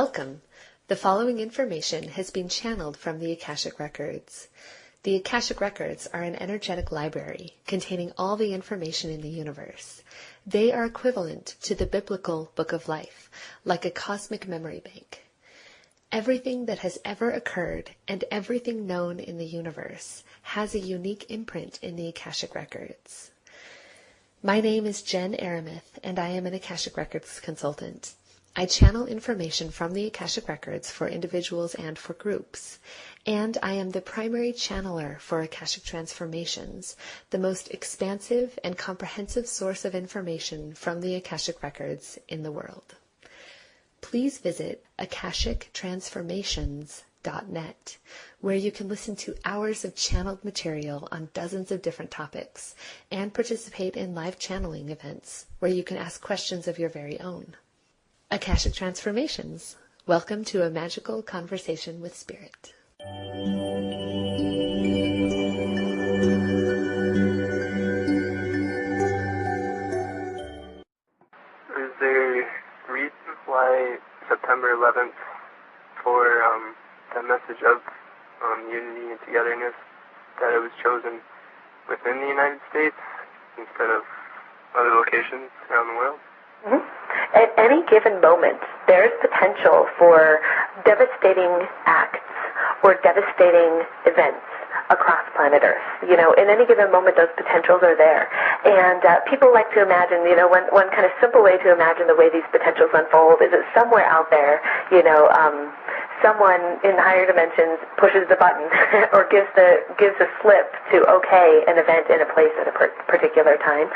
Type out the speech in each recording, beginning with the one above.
Welcome. The following information has been channeled from the Akashic Records. The Akashic Records are an energetic library containing all the information in the universe. They are equivalent to the biblical Book of Life, like a cosmic memory bank. Everything that has ever occurred and everything known in the universe has a unique imprint in the Akashic Records. My name is Jen Aramith, and I am an Akashic Records consultant. I channel information from the Akashic Records for individuals and for groups, and I am the primary channeler for Akashic Transformations, the most expansive and comprehensive source of information from the Akashic Records in the world. Please visit akashictransformations.net, where you can listen to hours of channeled material on dozens of different topics, and participate in live channeling events, where you can ask questions of your very own. Akashic Transformations. Welcome to a magical conversation with Spirit. Is there a reason why September 11th for the message of unity and togetherness, that it was chosen within the United States instead of other locations around the world? Mm-hmm. At any given moment, there is potential for devastating acts or devastating events across planet Earth. You know, in any given moment, those potentials are there. And people like to imagine, you know, one kind of simple way to imagine the way these potentials unfold is that somewhere out there, you know, someone in higher dimensions pushes the button or gives a slip to okay an event in a place at a particular time.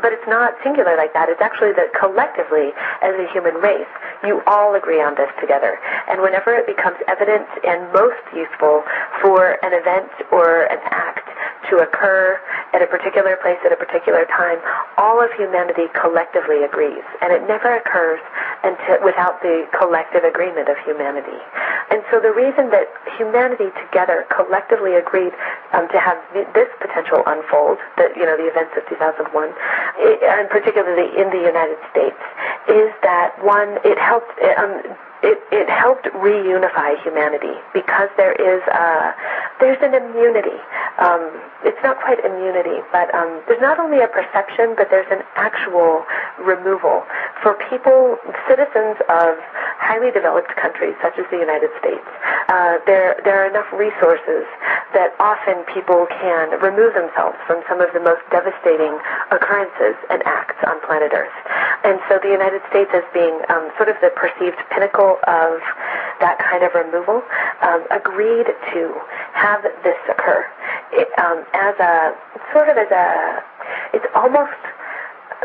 But it's not singular like that. It's actually that collectively, as a human race, you all agree on this together. And whenever it becomes evident and most useful for an event or an act to occur at a particular place at a particular time, all of humanity collectively agrees. And it never occurs without the collective agreement of humanity. And so the reason that humanity together collectively agreed to have this potential unfold, that, you know, the events of 2001, and particularly in the United States, is that one, it helped reunify humanity because there's an immunity. It's not quite immunity, but there's not only a perception, but there's an actual removal. For people, citizens of highly developed countries such as the United States, there are enough resources that often people can remove themselves from some of the most devastating occurrences and acts on planet Earth. And so the United States, as being sort of the perceived pinnacle of that kind of removal, agreed to have this occur. It's almost,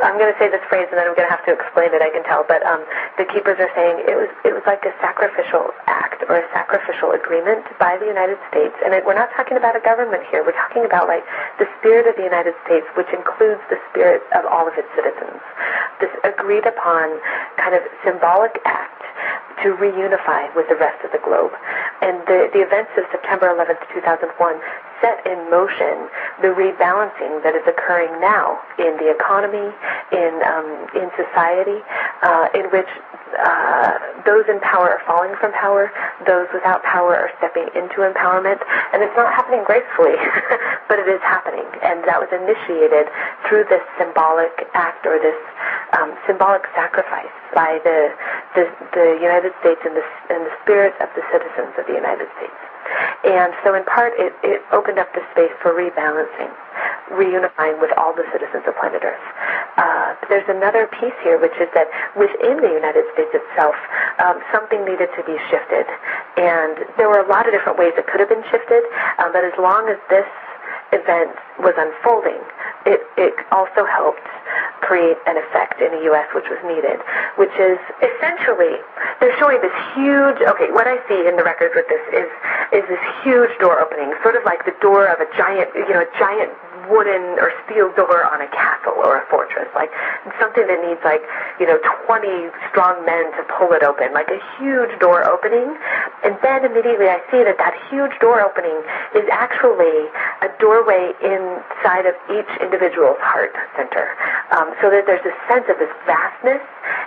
I'm going to say this phrase and then I'm going to have to explain it, I can tell, but the keepers are saying it was like a sacrificial act or a sacrificial agreement by the United States. And we're not talking about a government here. We're talking about like the spirit of the United States, which includes the spirit of all of its citizens. This agreed upon kind of symbolic act to reunify with the rest of the globe. And the events of September 11th, 2001 set in motion the rebalancing that is occurring now in the economy, in society, in which those in power are falling from power, those without power are stepping into empowerment, and it's not happening gracefully, but it is happening, and that was initiated through this symbolic act or this symbolic sacrifice by the United States and the spirit of the citizens of the United States. And so in part it opened up the space for rebalancing, reunifying with all the citizens of planet Earth. But there's another piece here, which is that within the United States itself, something needed to be shifted. And there were a lot of different ways it could have been shifted, but as long as this event was unfolding, it also helped create an effect in the U.S. which was needed, which is essentially they're showing this huge, what I see in the records with this is this huge door opening, sort of like the door of a giant wooden or steel door on a castle or a fortress, like something that needs 20 strong men to pull it open, like a huge door opening. And then immediately I see that huge door opening is actually a doorway inside of each individual's heart center, so that there's a sense of this vastness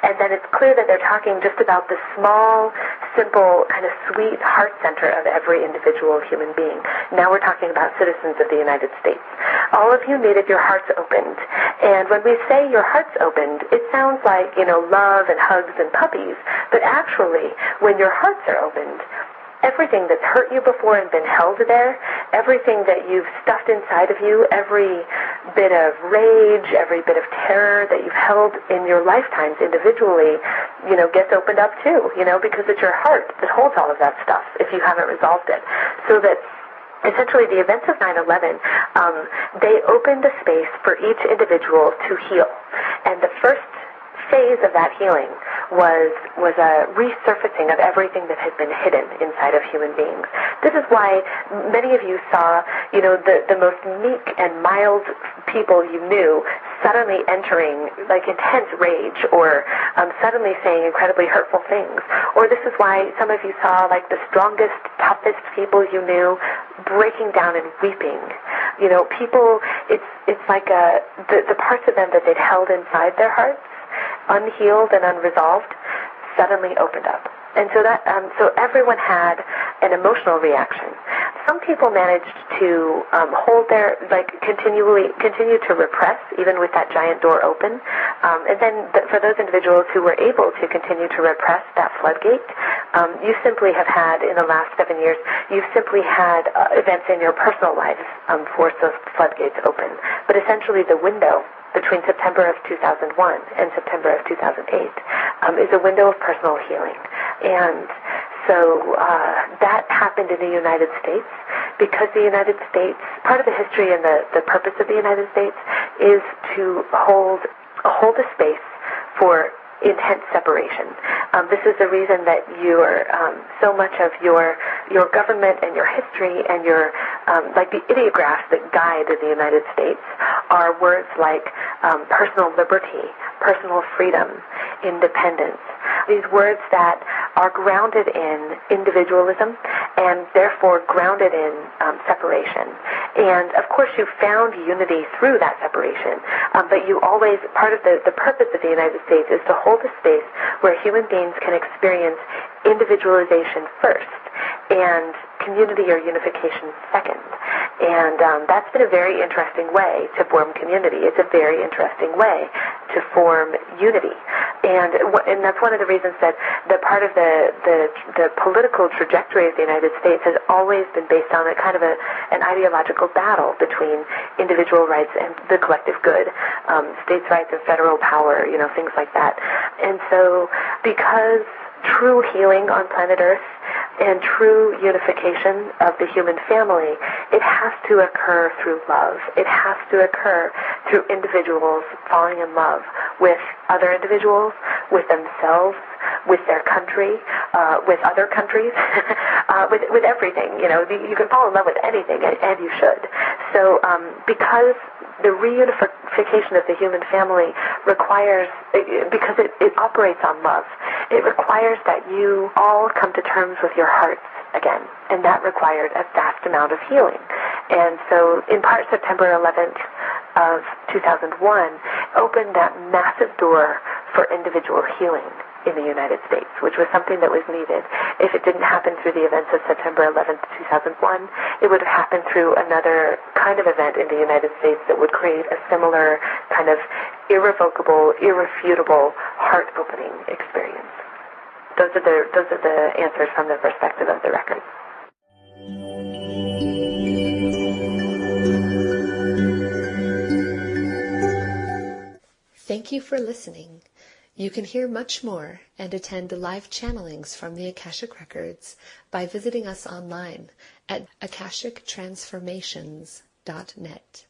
And then it's clear that they're talking just about the small, simple, kind of sweet heart center of every individual human being. Now we're talking about citizens of the United States. All of you needed your hearts opened. And when we say your heart's opened, it sounds like, love and hugs and puppies. But actually, when your hearts are opened, everything that's hurt you before and been held there, everything that you've stuffed inside of you, every bit of rage, every bit of terror that you've held in your lifetimes individually, gets opened up too, because it's your heart that holds all of that stuff if you haven't resolved it. So that essentially the events of 9/11, they opened a space for each individual to heal. And the first phase of that healing was a resurfacing of everything that had been hidden inside of human beings. This is why many of you saw, the most meek and mild people you knew suddenly entering like intense rage or suddenly saying incredibly hurtful things. Or this is why some of you saw like the strongest, toughest people you knew breaking down and weeping. People, it's like the parts of them that they'd held inside their hearts, unhealed and unresolved, suddenly opened up. And so everyone had an emotional reaction. Some people managed to hold their, continue to repress, even with that giant door open. And then for those individuals who were able to continue to repress that floodgate, you simply have had, in the last 7 years, you've simply had events in your personal lives force those floodgates open. But essentially the window between September of 2001 and September of 2008 is a window of personal healing. And so that happened in the United States because the United States, part of the history and the purpose of the United States is to hold a space for intense separation. This is the reason that so much of your government and your history and your the ideographs that guide the United States are words like personal liberty, personal freedom, independence. These words that are grounded in individualism and therefore grounded in separation. And of course you found unity through that separation, but you always, part of the purpose of the United States is to hold a space where human beings can experience individualization first and community or unification second. And that's been a very interesting way to form community. It's a very interesting way to form unity. And that's one of the reasons that part of the political trajectory of the United States has always been based on a kind of an ideological battle between individual rights and the collective good, states' rights and federal power, things like that. And so because true healing on planet Earth and true unification of the human family, it has to occur through love. It has to occur through individuals falling in love with other individuals, with themselves, with their country, with other countries, with everything. You can fall in love with anything, and you should. So because the reunification of the human family requires, because it operates on love, it requires that you all come to terms with your hearts again, and that required a vast amount of healing. And so in part September 11th of 2001 opened that massive door for individual healing in the United States, which was something that was needed. If it didn't happen through the events of September 11th, 2001, it would have happened through another kind of event in the United States that would create a similar kind of irrevocable, irrefutable, heart-opening experience. Those are the answers from the perspective of the record. Thank you for listening. You can hear much more and attend live channelings from the Akashic Records by visiting us online at akashictransformations.net.